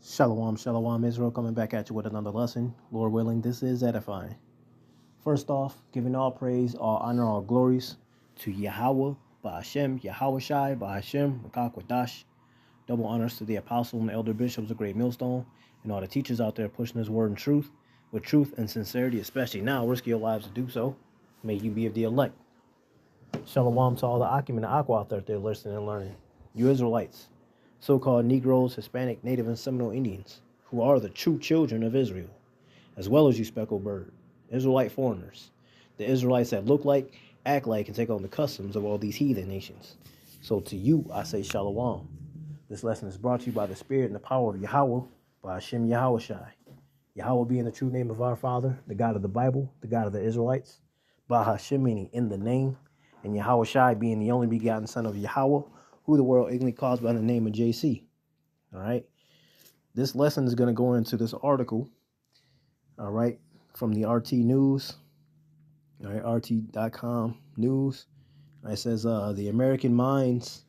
Shalom, shalom, Israel, coming back at you with another lesson. Lord willing, this is edifying. First off, giving all praise, all honor, all glories to Yahweh, Ba'ashem, Yahweh Shai, Ba'ashem, Rakak Wadash. Double honors to the apostle and elder bishops of Great Millstone, and all the teachers out there pushing this word in truth, with truth and sincerity, especially now, risking your lives to do so. May you be of the elect. Shalom to all the Akim and the Aqua out there listening and learning. You Israelites, so-called Negroes, Hispanic, Native, and Seminole Indians, who are the true children of Israel, as well as you speckled bird, Israelite foreigners, the Israelites that look like, act like, and take on the customs of all these heathen nations. So to you, I say Shalom. This lesson is brought to you by the Spirit and the power of Yahweh, by Hashem Yahweh Shai. Yahweh being the true name of our Father, the God of the Bible, the God of the Israelites, by Hashem meaning in the name, and Yahweh Shai being the only begotten Son of Yahweh, who the world ignorantly calls by the name of JC. All right. This lesson is going to go into this article, all right, from the RT News, all right, RT.com News. It says the American mines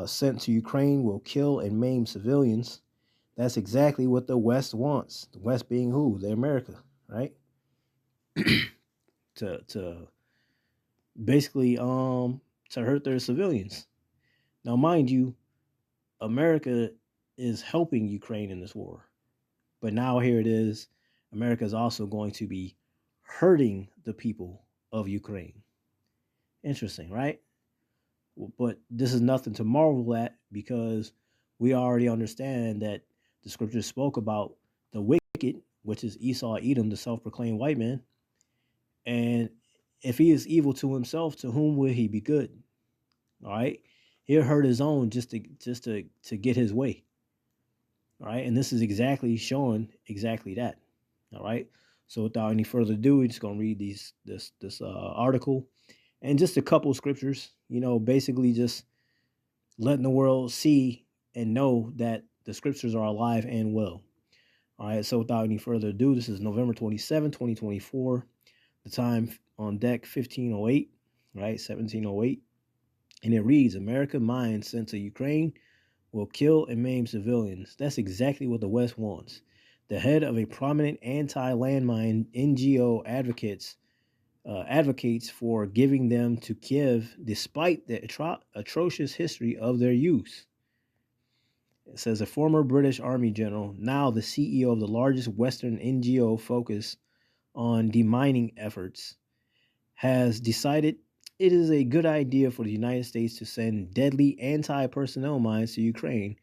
sent to Ukraine will kill and maim civilians. That's exactly what the West wants. The West being who? The America, right? to basically to hurt their civilians. Now, mind you, America is helping Ukraine in this war. But now here it is, America is also going to be hurting the people of Ukraine. Interesting, right? But this is nothing to marvel at, because we already understand that the scriptures spoke about the wicked, which is Esau, Edom, the self-proclaimed white man. And if he is evil to himself, to whom will he be good? All right, he'll hurt his own just to get his way. All right, and this is exactly showing exactly that. All right, so without any further ado, we're just gonna read this article and just a couple scriptures. Basically just letting the world see and know that the scriptures are alive and well. All right, so without any further ado, this is November 27, 2024. The time on deck 1508, right, 1708. And it reads, America mines sent to Ukraine will kill and maim civilians. That's exactly what the West wants. The head of a prominent anti-landmine NGO advocates for giving them to Kiev despite the atrocious history of their use. It says a former British Army general, now the CEO of the largest Western NGO focused on demining efforts, has decided it is a good idea for the United States to send deadly anti-personnel mines to Ukraine,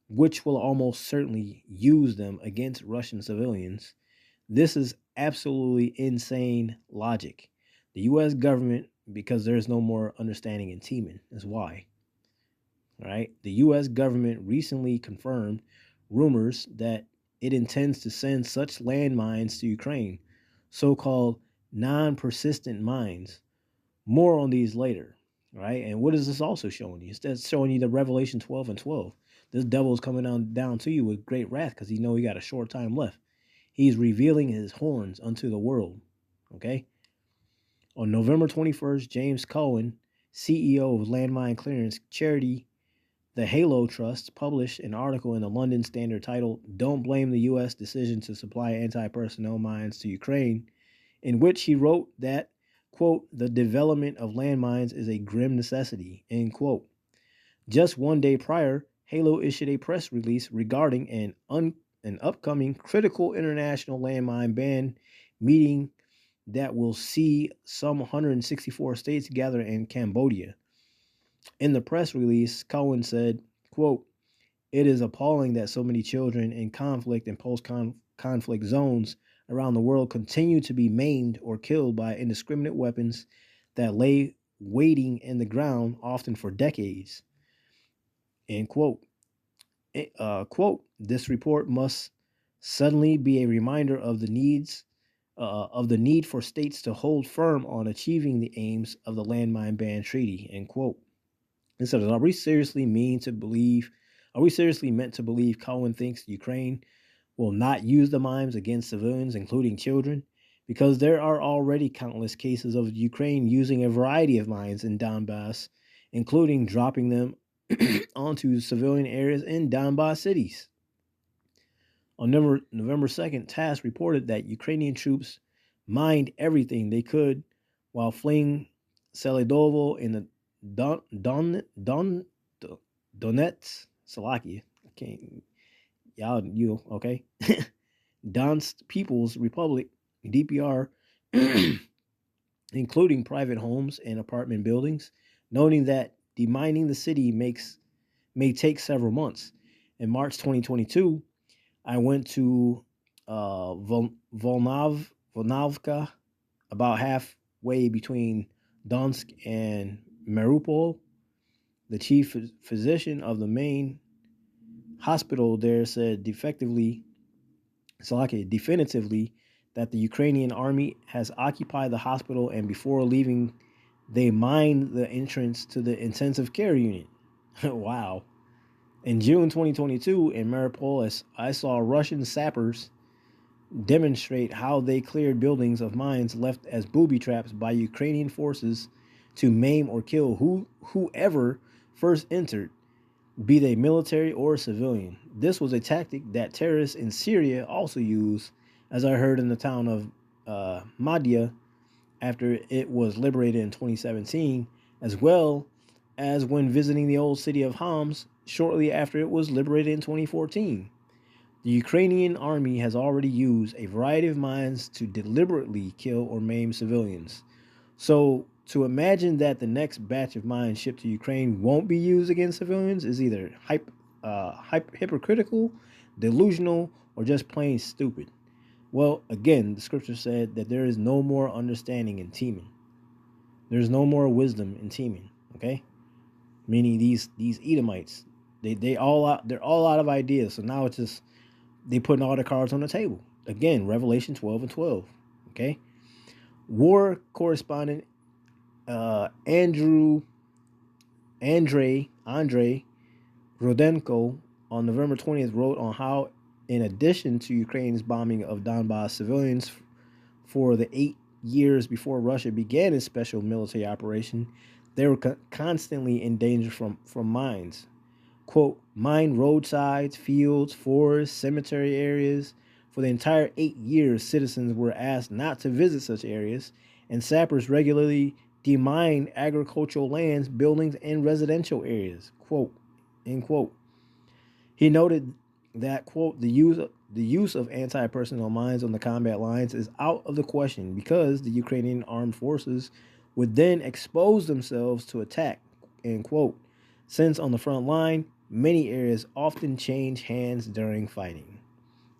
which will almost certainly use them against Russian civilians. This is absolutely insane logic. The U.S. government, because there's no more understanding in teaming, is why. All right. The U.S. government recently confirmed rumors that it intends to send such landmines to Ukraine, so-called non-persistent mines. More on these later, right? And what is this also showing you? It's showing you the Revelation 12 and 12. This devil is coming down to you with great wrath because he know he got a short time left. He's revealing his horns unto the world, okay? On November 21st, James Cohen, CEO of landmine clearance charity The Halo Trust, published an article in the London Standard titled, Don't Blame the U.S. Decision to Supply Anti-Personnel Mines to Ukraine, in which he wrote that, quote, the development of landmines is a grim necessity, end quote. Just one day prior, Halo issued a press release regarding an upcoming critical international landmine ban meeting that will see some 164 states gather in Cambodia. In the press release, Cohen said, quote, it is appalling that so many children in conflict and post-conflict zones around the world continue to be maimed or killed by indiscriminate weapons that lay waiting in the ground, often for decades. End quote. Quote, this report must suddenly be a reminder of the need for states to hold firm on achieving the aims of the landmine ban treaty, end quote. And so, are we seriously meant to believe Cohen thinks Ukraine will not use the mines against civilians, including children? Because there are already countless cases of Ukraine using a variety of mines in Donbass, including dropping them onto civilian areas in Donbass cities. On November 2nd, TASS reported that Ukrainian troops mined everything they could while fleeing Seledovo in the Donetsk, Slovakia. I can't, okay? Donetsk People's Republic, DPR, including private homes and apartment buildings, noting that demining the city may take several months. In March 2022, I went to Volnovka, about halfway between Donsk and Mariupol. The chief physician of the main hospital there said definitively that the Ukrainian army has occupied the hospital, and before leaving, they mined the entrance to the intensive care unit. Wow. In June 2022, in Mariupol, I saw Russian sappers demonstrate how they cleared buildings of mines left as booby traps by Ukrainian forces to maim or kill whoever first entered, be they military or civilian. This was a tactic that terrorists in Syria also use, as I heard in the town of Madia after it was liberated in 2017, as well as when visiting the old city of Homs shortly after it was liberated in 2014. The Ukrainian army has already used a variety of mines to deliberately kill or maim civilians. So to imagine that the next batch of mines shipped to Ukraine won't be used against civilians is either hypocritical, delusional, or just plain stupid. Well, again, the scripture said that there is no more understanding in teaming. There's no more wisdom in teaming. Okay, meaning these Edomites, they're all out of ideas. So now it's just they putting all the cards on the table. Again, Revelation 12:12. Okay, war correspondent Andrei Rodenko on November 20th wrote on how, in addition to Ukraine's bombing of Donbass civilians for the 8 years before Russia began its special military operation, they were constantly in danger from mines. Quote, mine roadsides, fields, forests, cemetery areas. For the entire 8 years, citizens were asked not to visit such areas, and sappers regularly demine agricultural lands, buildings, and residential areas. Quote, end quote. He noted that, quote, the use of anti-personnel mines on the combat lines is out of the question because the Ukrainian armed forces would then expose themselves to attack, end quote. Since on the front line, many areas often change hands during fighting.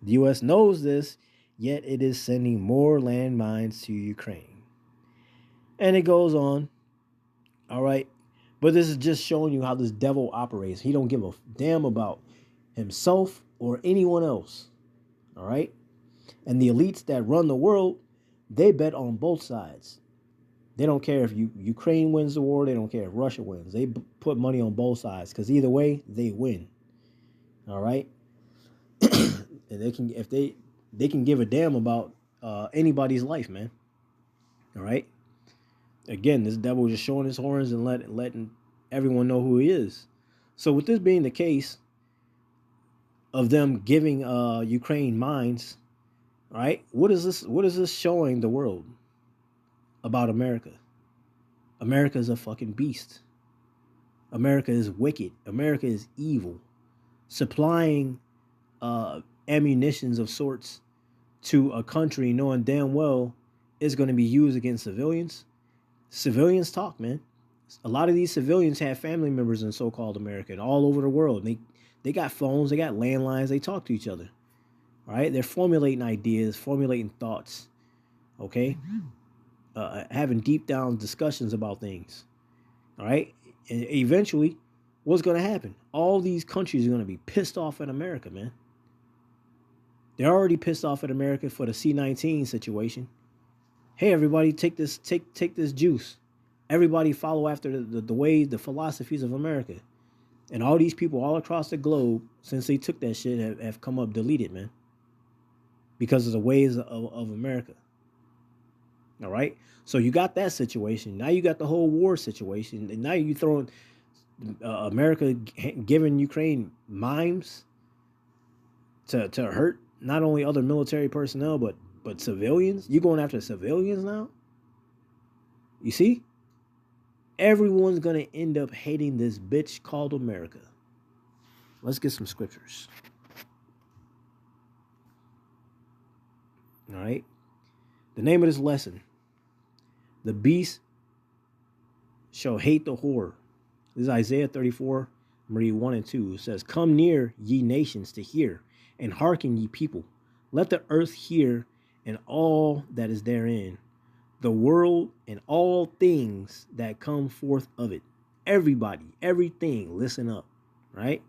The U.S. knows this, yet it is sending more landmines to Ukraine. And it goes on. All right. But this is just showing you how this devil operates. He don't give a damn about himself or anyone else. All right. And the elites that run the world, they bet on both sides. They don't care if Ukraine wins the war. They don't care if Russia wins. They put money on both sides because either way, they win. All right. And they can give a damn about anybody's life, man. All right. Again, this devil just showing his horns and letting everyone know who he is. So with this being the case of them giving Ukraine mines, right? What is this showing the world about America? America is a fucking beast. America is wicked. America is evil. Supplying ammunitions of sorts to a country knowing damn well it's going to be used against civilians. Civilians talk, man. A lot of these civilians have family members in so-called America and all over the world. They got phones, they got landlines, they talk to each other. All right, they're formulating ideas, formulating thoughts. Okay, having deep down discussions about things. All right, and eventually, what's going to happen? All these countries are going to be pissed off at America, man. They're already pissed off at America for the C-19 situation. Hey, everybody, take this juice. Everybody follow after the ways, the philosophies of America. And all these people all across the globe, since they took that shit, have come up deleted, man. Because of the ways of America. All right? So you got that situation. Now you got the whole war situation. And now you throwing America giving Ukraine mimes to hurt not only other military personnel, but civilians. You going after civilians now? You see? Everyone's gonna end up hating this bitch called America. Let's get some scriptures. All right. The name of this lesson: the beast shall hate the whore. This is Isaiah 34, read 1 and 2. It says, "Come near, ye nations, to hear, and hearken, ye people. Let the earth hear, and all that is therein, the world and all things that come forth of it." Everybody, everything, listen up, right?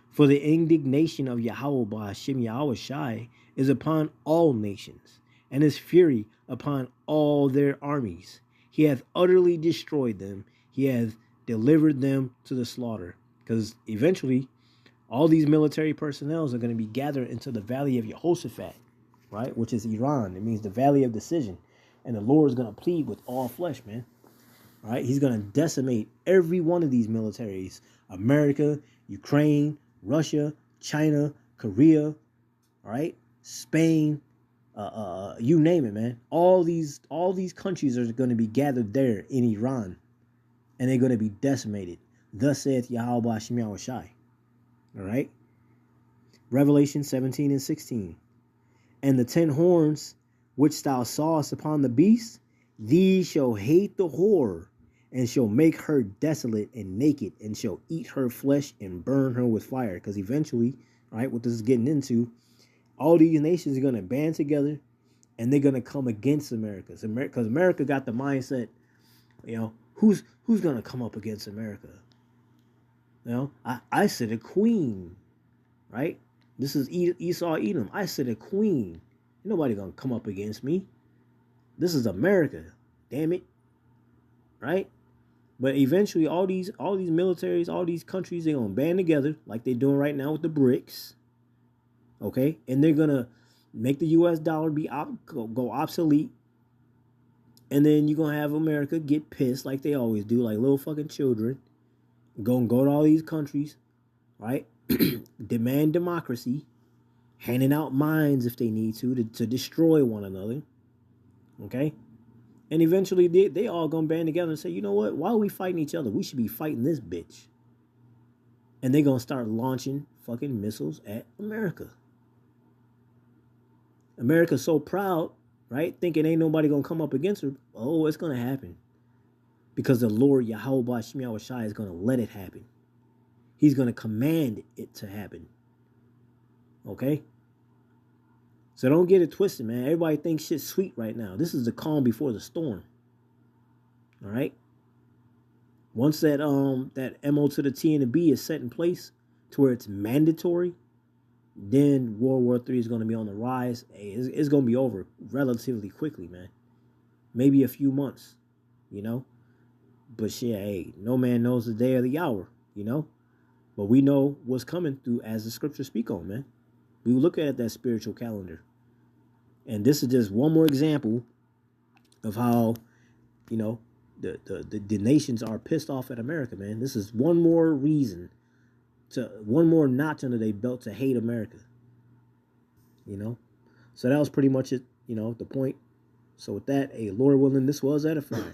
"For the indignation of Yahweh Ba'ashem Yahweh Shai is upon all nations, and his fury upon all their armies. He hath utterly destroyed them. He hath delivered them to the slaughter." Because eventually, all these military personnel are going to be gathered into the valley of Jehoshaphat, right? Which is Iran. It means the valley of decision. And the Lord is going to plead with all flesh, man. All right? He's going to decimate every one of these militaries. America, Ukraine, Russia, China, Korea, all right? Spain, you name it, man. All these countries are going to be gathered there in Iran. And they're going to be decimated. Thus saith Yahweh Ba'ashem Yahweh Shai. All right? Revelation 17 and 16. "And the 10 horns which thou sawest upon the beast, these shall hate the whore, and shall make her desolate and naked, and shall eat her flesh and burn her with fire." Because eventually, right, what this is getting into, all these nations are going to band together, and they're going to come against America. Because America got the mindset, who's going to come up against America? I said a queen, right? This is Esau Edom. I said a queen. Nobody gonna come up against me. This is America, damn it, right? But eventually, all these militaries, all these countries, they're gonna band together like they're doing right now with the BRICS, okay? And they're gonna make the U.S. dollar go obsolete, and then you're gonna have America get pissed like they always do, like little fucking children. Go to all these countries, right? Demand democracy, handing out mines if they need to destroy one another, okay? And eventually they all gonna band together and say, you know what? Why are we fighting each other? We should be fighting this bitch. And they're gonna start launching fucking missiles at America. America's so proud, right? Thinking ain't nobody gonna come up against her. Oh, it's gonna happen. Because the Lord Yahweh Ba'ashem Yahweh Shai is gonna let it happen. He's gonna command it to happen. Okay? So don't get it twisted, man. Everybody thinks shit's sweet right now. This is the calm before the storm. All right? Once that MO to the T and the B is set in place to where it's mandatory, then World War III is going to be on the rise. Hey, it's going to be over relatively quickly, man. Maybe a few months, But shit, hey, no man knows the day or the hour, But we know what's coming through as the scriptures speak on, man. We look at that spiritual calendar. And this is just one more example of how, the nations are pissed off at America, man. This is one more reason, one more notch under their belt to hate America. So that was pretty much it, the point. So with that, hey, Lord willing, this was edifying.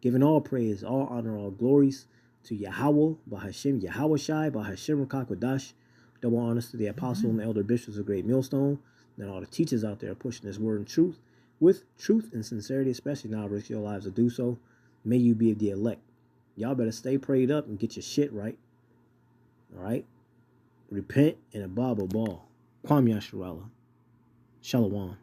Giving all praise, all honor, all glories to Yahweh, Ba'ashem Yahweh Shai, Ba'ashem Rakakwadash. Double honors to the apostle and the elder bishops of Great Millstone, and all the teachers out there pushing this word in truth, with truth and sincerity, especially now risk your lives to do so. May you be of the elect. Y'all better stay prayed up and get your shit right. All right? Repent and abab ball. Kwam Yasharallah. Shalom.